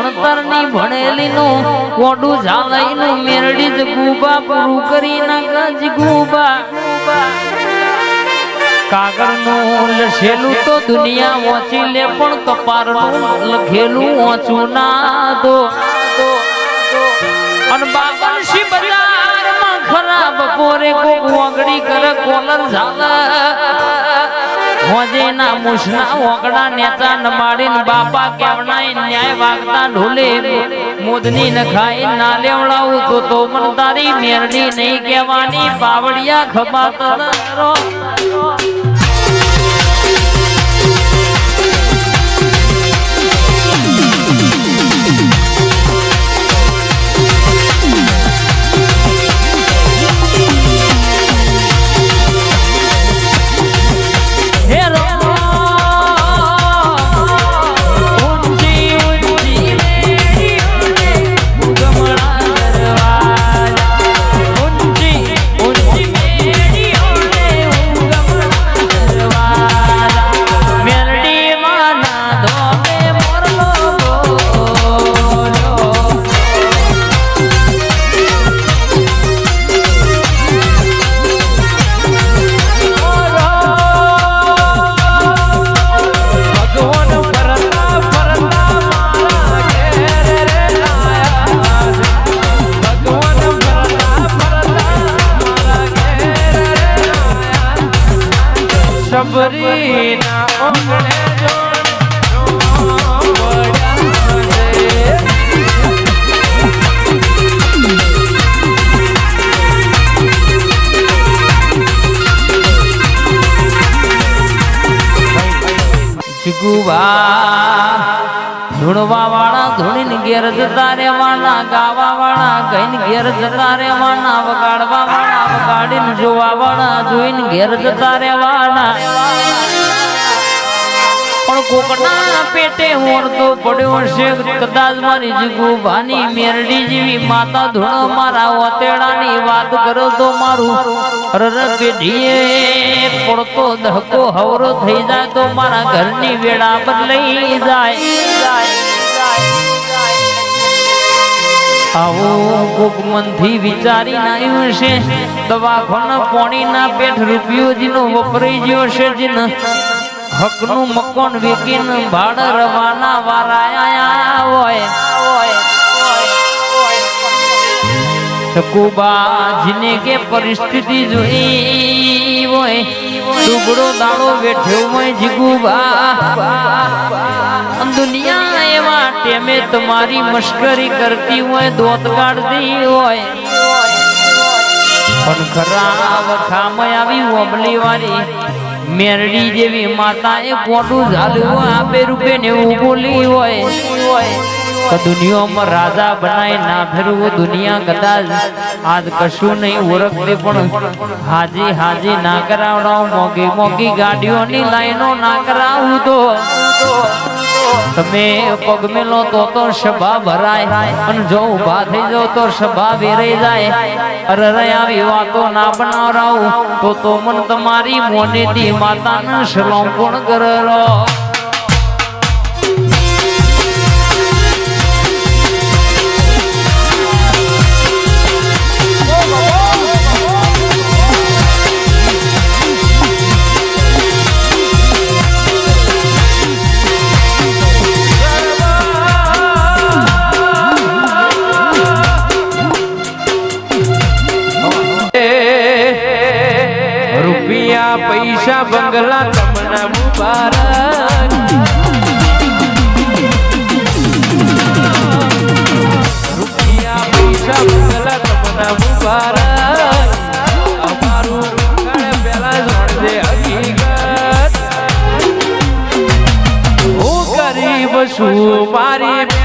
ભણતરની ભણેલીનું કોડું ઝાલઈનું મેરડી જ ગુબા પૂરું કરી ના ગજ ગુબા કાગળનું લખેલું તો દુનિયા વાંચી લે પણ કપારનું લખેલું વાંચું ના દો અને બાબરશી બજારમાં ખરાબ બપોરે કોક વાંગડી કરે કોલર ઝાલ હોજેના મુસના ઓકડા નેતા નમાડીને બાપા કેવનાય ન્યાય વાગતા ઢોલે મોદની ન ખાઈ ના લેવડાવું તો મન તારી મેરડી નહીં કહેવાની પાવડિયા ખબાત રો શબરીના ઓગણે ધૂણવા વાળા ધૂણીને ઘેર જતા રેવાના ગાવા વાળા ગઈને ઘેર જતા રેવાના વગાડવા વાળા વગાડીને જોવા વાળા જોઈને ઘેર જતા રેવાના પણ કોકના પેટે હોરતો પડ્યો છે કદાચ મારી જીગુભાની મેરડી જેવી માતા ધૂણ મારા ઓતેડાની વાત કરો તો મારું રર પેઢીએ પડતો ધક્કો હવરો થઈ જાય તો મારા ઘરની વેળા બદલાઈ જાય આવું કોક મનથી વિચારી નાયું છે દવાખાના પોણીના પેઠ રૂપિયો જીનો વપરાઈ ગયો છે જીને હકનું મકોન વેકીને ભાડ રવાના વારાયા હોય શકુબાજીને કે પરિસ્થિતિ જોઈ હોય ડુબડો દાડો બેઠ્યો હોય જીગુબા દુનિયા એવા ટેમે તમારી મશ્કરી કરતી હોય દોત કાઢતી હોય પણ ખરાબ ખામય આવી ઓબલી વાળી મેરડી જેવી માતા એ કોટું ઝાલ્યું આપે રૂપે ને એવું બોલી હોય દુનિયામાં રાજા બનાય ના ફેરવું દુનિયા કદાચ આજ કશું નહીં ઓળખતી પણ હાજી હાજી ના કરાવડાવ મોગી મોગી ગાડીઓની લાઈનો ના કરાવું તો તમે પગ મેલો તો સભા ભરાય અને જો ઉભા થઈ જાવ તો સભા વેરાઈ જાય અરે આવી વાતો ના બનાવરાવું તો મન તમારી મોનેથી માતાના સલામ કોણ કરો પૈસા બંગલા તમને મુબારક રૂપિયા પૈસા બંગલા તમને મુબારક અમારું પેલા જોડે હકીકત હું ગરીબ છું મારી